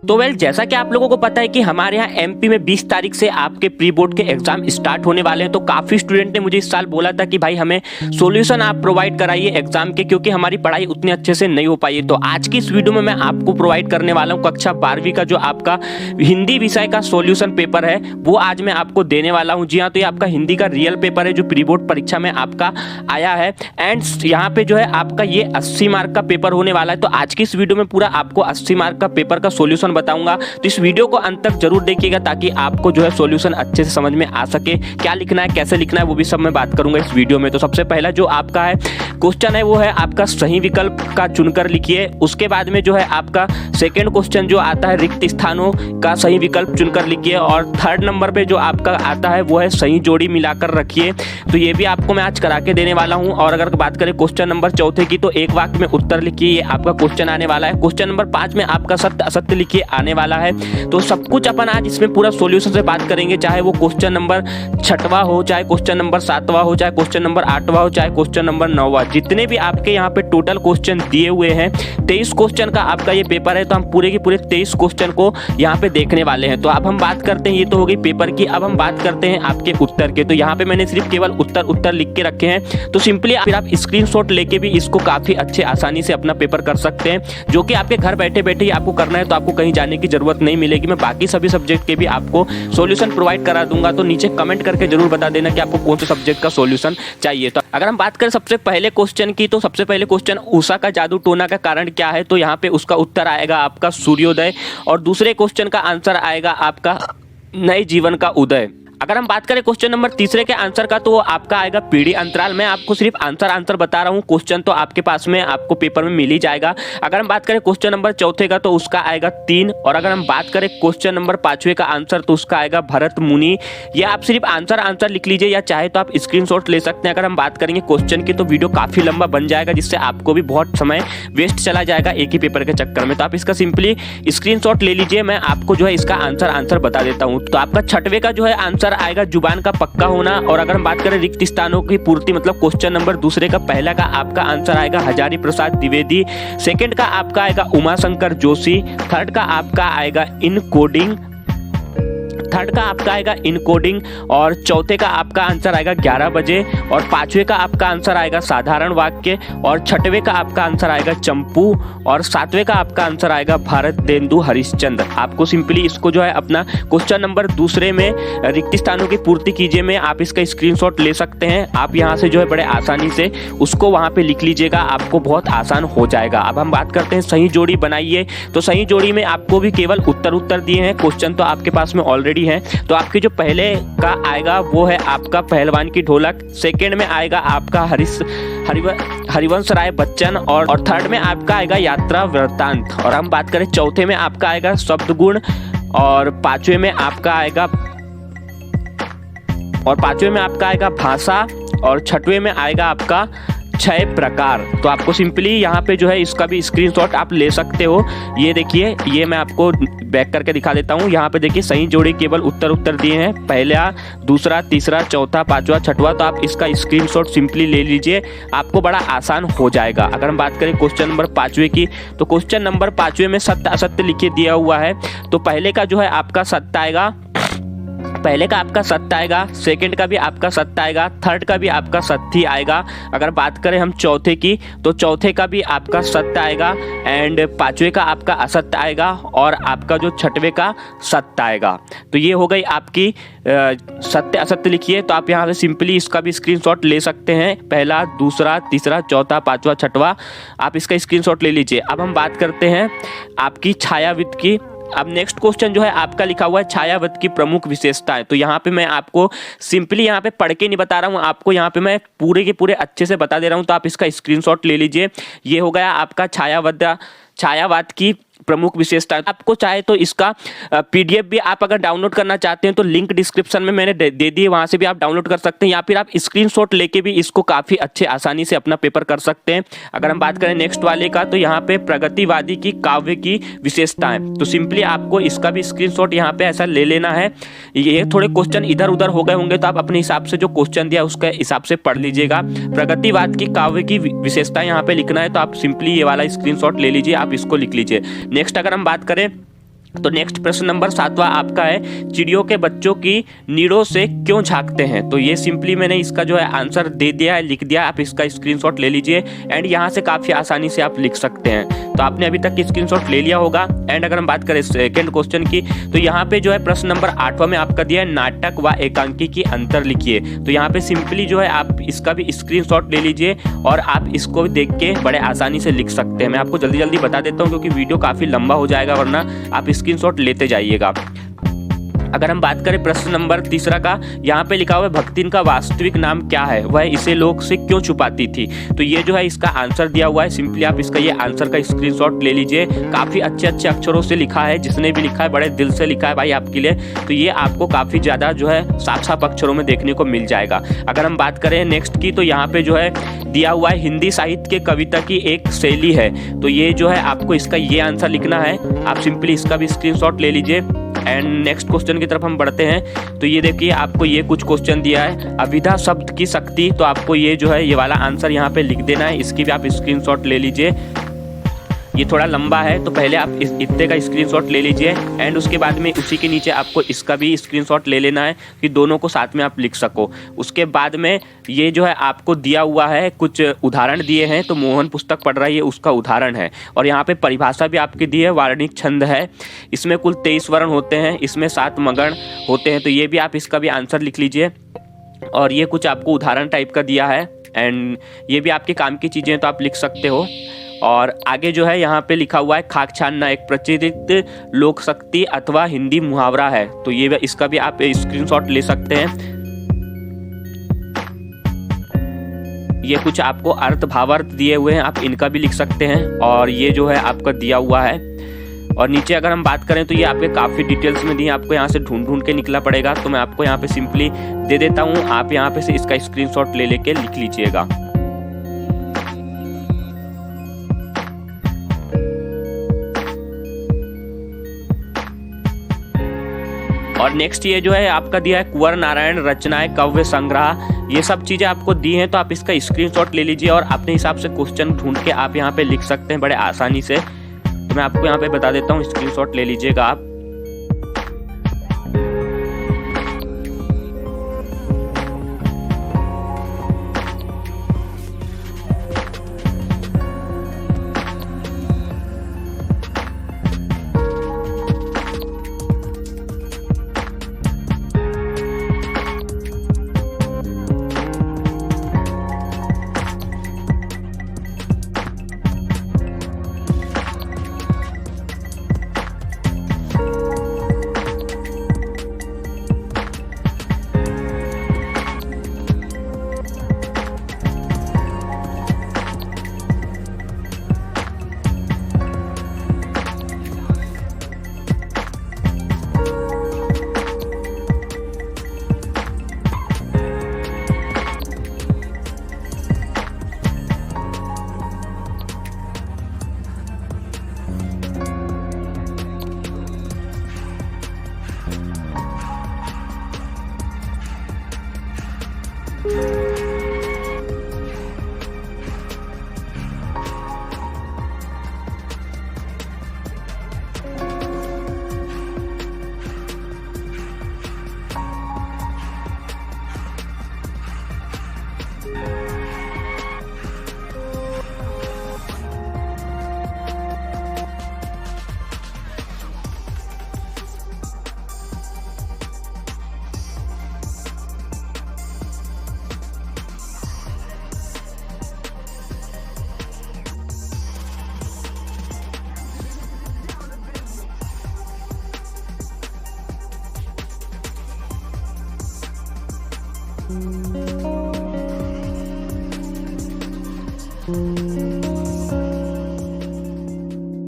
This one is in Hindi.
तो वेल जैसा कि आप लोगों को पता है कि हमारे यहाँ एमपी में 20 तारीख से आपके प्री बोर्ड के एग्जाम स्टार्ट होने वाले हैं। तो काफ़ी स्टूडेंट ने मुझे इस साल बोला था कि भाई हमें सॉल्यूशन आप प्रोवाइड कराइए एग्जाम के, क्योंकि हमारी पढ़ाई उतने अच्छे से नहीं हो पाई है। तो आज की इस वीडियो में मैं आपको प्रोवाइड करने वाला हूँ कक्षा 12वीं का जो आपका हिंदी विषय का सॉल्यूशन पेपर है वो आज मैं आपको देने वाला हूँ। जी हाँ, तो ये आपका हिंदी का रियल पेपर है जो प्री बोर्ड परीक्षा में आपका आया है। एंड यहाँ पे जो है आपका ये 80 मार्क का पेपर होने वाला है। तो आज की इस वीडियो में पूरा आपको 80 मार्क का पेपर का सॉल्यूशन बताऊंगा। तो इस वीडियो को अंत तक जरूर देखिएगा ताकि आपको जो है सॉल्यूशन अच्छे से समझ में आ सके। क्या लिखना है, कैसे लिखना है, वो भी सब मैं बात करूंगा इस वीडियो में। तो सबसे पहला जो आपका है क्वेश्चन है वो है आपका सही विकल्प का चुनकर लिखिए। उसके बाद में जो है आपका सेकंड क्वेश्चन जो आता है रिक्त स्थानों का सही विकल्प चुनकर लिखिए। और थर्ड नंबर पे जो आपका आता है वो है सही जोड़ी मिलाकर रखिए। तो ये भी आपको मैं आज करा के देने वाला हूँ। और अगर बात करें क्वेश्चन नंबर चौथे की तो एक वाक्य में उत्तर लिखिए, ये आपका क्वेश्चन आने वाला है। क्वेश्चन नंबर 5 में आपका सत्य असत्य लिखिए आने वाला है। तो सब कुछ अपन आज इसमें पूरा सॉल्यूशन से बात करेंगे, चाहे वो क्वेश्चन नंबर 6वां हो, चाहे क्वेश्चन नंबर 7वां हो, चाहे क्वेश्चन नंबर 8वां हो, चाहे क्वेश्चन नंबर 9वां। जितने भी आपके यहाँ पे टोटल क्वेश्चन दिए हुए हैं 23 क्वेश्चन का आपका ये पेपर है। तो हम पूरे के पूरे 23 क्वेश्चन को यहाँ पे देखने वाले हैं। तो अब हम बात करते हैं, ये तो हो गई पेपर की, अब हम बात करते हैं आपके उत्तर के। तो यहाँ पे मैंने सिर्फ केवल उत्तर लिख के रखे हैं। तो सिंपली फिर आप स्क्रीनशॉट लेके भी इसको काफी अच्छे आसानी से अपना पेपर कर सकते हैं, जो कि आपके घर बैठे बैठे ही आपको करना है। तो आपको कहीं जाने की जरूरत नहीं मिलेगी। मैं बाकी सभी सब्जेक्ट के भी आपको सॉल्यूशन प्रोवाइड करा दूंगा। तो नीचे कमेंट करके जरूर बता देना कि आपको कौन से सब्जेक्ट का सॉल्यूशन चाहिए। तो अगर हम बात करें सबसे पहले क्वेश्चन की, तो सबसे पहले क्वेश्चन उषा का जादू टोना का कारण क्या है। तो यहाँ पे उसका उत्तर आएगा आपका सूर्योदय। और दूसरे क्वेश्चन का आंसर आएगा आपका नए जीवन का उदय। अगर हम बात करें क्वेश्चन नंबर तीसरे के आंसर का तो वो आपका आएगा पीढ़ी अंतराल। मैं आपको सिर्फ आंसर बता रहा हूँ, क्वेश्चन तो आपके पास में आपको पेपर में मिल ही जाएगा। अगर हम बात करें क्वेश्चन नंबर चौथे का तो उसका आएगा 3। और अगर हम बात करें क्वेश्चन नंबर 5वें का आंसर तो उसका आएगा भरत मुनि। ये आप सिर्फ आंसर लिख लीजिए, या चाहे तो आप स्क्रीनशॉट ले सकते हैं। अगर हम बात करेंगे क्वेश्चन की तो वीडियो काफी लंबा बन जाएगा, जिससे आपको भी बहुत समय वेस्ट चला जाएगा एक ही पेपर के चक्कर में। तो आप इसका सिंपली स्क्रीनशॉट ले लीजिए, मैं आपको जो है इसका आंसर बता देता हूँ। तो आपका 6वें का जो है आंसर आएगा जुबान का पक्का होना। और अगर हम बात करें रिक्त स्थानों की पूर्ति, मतलब क्वेश्चन नंबर दूसरे का पहला का आपका आंसर आएगा हजारी प्रसाद द्विवेदी। सेकंड का आपका आएगा उमाशंकर जोशी। थर्ड का आपका आएगा इनकोडिंग। और चौथे का आपका आंसर आएगा 11 बजे। और 5वें का आपका आंसर आएगा साधारण वाक्य। और 6वें का आपका आंसर आएगा चंपू। और 7वें का आपका आंसर आएगा भारतेंदु हरिश्चंद्र। आपको सिंपली इसको जो है अपना क्वेश्चन नंबर दूसरे में रिक्त स्थानों की पूर्ति कीजिए में आप इसका स्क्रीनशॉट ले सकते हैं। आप यहाँ से जो है बड़े आसानी से उसको वहाँ पे लिख लीजिएगा, आपको बहुत आसान हो जाएगा। अब हम बात करते हैं सही जोड़ी बनाइए। तो सही जोड़ी में आपको भी केवल उत्तर दिए हैं, क्वेश्चन तो आपके पास में ऑलरेडी है। तो आपके जो पहले का आएगा वो है आपका पहलवान की ढोलक। सेकंड में आएगा आपका हरिवंश राय बच्चन। और थर्ड में आपका आएगा यात्रा वृत्तांत। और हम बात करें चौथे में आपका आएगा शब्द गुण। और पांचवें में आपका आएगा भाषा। और छठवें में आएगा आपका 6 प्रकार। तो आपको सिंपली यहाँ पे जो है इसका भी स्क्रीनशॉट आप ले सकते हो। ये देखिए, ये मैं आपको बैक करके दिखा देता हूँ। यहाँ पे देखिए सही जोड़ी केवल उत्तर दिए हैं, पहला, दूसरा, तीसरा, चौथा, 5वां, 6वां। तो आप इसका स्क्रीनशॉट सिंपली ले लीजिए, आपको बड़ा आसान हो जाएगा। अगर हम बात करें क्वेश्चन नंबर 5वें की तो क्वेश्चन नंबर 5वें में सत्य असत्य लिखे दिया हुआ है। तो पहले का जो है आपका सत्य आएगा, सेकंड का भी आपका सत्य आएगा, थर्ड का भी आपका सत्य आएगा। अगर बात करें हम चौथे की तो चौथे का भी आपका सत्य आएगा। एंड 5वें का आपका असत्य आएगा। और आपका जो 6वें का सत्य आएगा। तो ये हो गई आपकी सत्य असत्य लिखिए। तो आप यहाँ से सिंपली इसका भी स्क्रीनशॉट ले सकते हैं, पहला, दूसरा, तीसरा, चौथा, 5वां, 6वां। आप इसका स्क्रीनशॉट ले लीजिए। अब हम बात करते हैं आपकी छायाविद की। अब नेक्स्ट क्वेश्चन जो है आपका लिखा हुआ है छायावत की प्रमुख विशेषताएं। तो यहाँ पे मैं आपको सिंपली यहाँ पे पढ़ के नहीं बता रहा हूँ, आपको यहाँ पे मैं पूरे के पूरे अच्छे से बता दे रहा हूँ। तो आप इसका स्क्रीनशॉट ले लीजिए। ये हो गया आपका छायावाद की प्रमुख विशेषता। आपको चाहे तो इसका पीडीएफ भी आप अगर डाउनलोड करना चाहते हैं तो लिंक डिस्क्रिप्शन में मैंने दे दी है, वहां से भी आप डाउनलोड कर सकते हैं, या फिर आप स्क्रीनशॉट लेके भी इसको काफी अच्छे आसानी से अपना पेपर कर सकते हैं। अगर हम बात करें नेक्स्ट वाले का तो यहाँ पे प्रगतिवादी की काव्य की विशेषताएं। तो सिंपली आपको इसका भी स्क्रीनशॉट यहाँ पे ऐसा ले लेना है। ये थोड़े क्वेश्चन इधर उधर हो गए होंगे तो आप अपने हिसाब से जो क्वेश्चन दिया उसके हिसाब से पढ़ लीजिएगा। प्रगतिवाद की काव्य की विशेषताएं यहाँ पे लिखना है, तो आप सिंपली ये वाला स्क्रीनशॉट ले लीजिए, आप इसको लिख लीजिए। नेक्स्ट अगर हम बात करें तो नेक्स्ट प्रश्न नंबर 7वां आपका है, चिड़ियों के बच्चों की नीड़ों से क्यों झांकते हैं। तो ये सिंपली मैंने इसका जो है आंसर दे दिया है, लिख दिया। आप इसका स्क्रीनशॉट ले लीजिए एंड यहाँ से काफ़ी आसानी से आप लिख सकते हैं। तो आपने अभी तक स्क्रीनशॉट ले लिया होगा। एंड अगर हम बात करें सेकेंड क्वेश्चन की, तो यहाँ पे जो है प्रश्न नंबर 8वां में आपका दिया है, नाटक व एकांकी की अंतर लिखिए। तो यहाँ पे सिंपली जो है आप इसका भी स्क्रीनशॉट ले लीजिए और आप इसको भी देख के बड़े आसानी से लिख सकते हैं। मैं आपको जल्दी जल्दी बता देता हूँ क्योंकि वीडियो काफ़ी लंबा हो जाएगा, वरना आप स्क्रीनशॉट लेते जाइएगा। अगर हम बात करें प्रश्न नंबर 3 का, यहाँ पे लिखा हुआ है, भक्तिन का वास्तविक नाम क्या है, वह इसे लोग से क्यों छुपाती थी। तो ये जो है इसका आंसर दिया हुआ है। सिंपली आप इसका ये आंसर का स्क्रीनशॉट ले लीजिए। काफ़ी अच्छे अच्छे अक्षरों से लिखा है, जिसने भी लिखा है बड़े दिल से लिखा है भाई आपके लिए। तो ये आपको काफ़ी ज़्यादा जो है साफ साफ अक्षरों में देखने को मिल जाएगा। अगर हम बात करें नेक्स्ट की, तो यहाँ पे जो है दिया हुआ है, हिंदी साहित्य के कविता की एक शैली है। तो ये जो है आपको इसका ये आंसर लिखना है। आप सिंपली इसका भी स्क्रीनशॉट ले लीजिए। एंड नेक्स्ट क्वेश्चन की तरफ हम बढ़ते हैं। तो ये देखिए आपको ये कुछ क्वेश्चन दिया है, अभिधा शब्द की शक्ति। तो आपको ये जो है ये वाला आंसर यहाँ पे लिख देना है। इसकी भी आप स्क्रीनशॉट ले लीजिए। ये थोड़ा लंबा है तो पहले आप इतने का स्क्रीनशॉट ले लीजिए एंड उसके बाद में उसी के नीचे आपको इसका भी स्क्रीनशॉट ले लेना है कि दोनों को साथ में आप लिख सको। उसके बाद में ये जो है आपको दिया हुआ है, कुछ उदाहरण दिए हैं। तो मोहन पुस्तक पढ़ रहा है, ये उसका उदाहरण है। और यहाँ पे परिभाषा भी आपकी दी है, वार्णिक छंद है। इसमें कुल 23 वर्ण होते हैं, इसमें 7 मगण होते हैं। तो ये भी आप इसका भी आंसर लिख लीजिए। और ये कुछ आपको उदाहरण टाइप का दिया है एंड ये भी आपके काम की चीज़ें तो आप लिख सकते हो। और आगे जो है यहाँ पे लिखा हुआ है, खाक छानना एक प्रचलित लोक शक्ति अथवा हिंदी मुहावरा है। तो ये इसका भी आप स्क्रीनशॉट ले सकते हैं। ये कुछ आपको अर्थ भावार्थ दिए हुए हैं, आप इनका भी लिख सकते हैं। और ये जो है आपका दिया हुआ है। और नीचे अगर हम बात करें तो ये आपके काफ़ी डिटेल्स में दिए, आपको यहाँ से ढूंढ के निकला पड़ेगा। तो मैं आपको यहाँ पे सिंपली दे देता हूँ, आप यहाँ पे से इसका स्क्रीनशॉट ले लेके लिख लीजिएगा। और नेक्स्ट ये जो है आपका दिया है, कुंवर नारायण रचनाएं काव्य संग्रह। ये सब चीज़ें आपको दी हैं, तो आप इसका स्क्रीनशॉट ले लीजिए और अपने हिसाब से क्वेश्चन ढूंढ के आप यहाँ पे लिख सकते हैं बड़े आसानी से। तो मैं आपको यहाँ पे बता देता हूँ, स्क्रीनशॉट ले लीजिएगा आप। Thank you.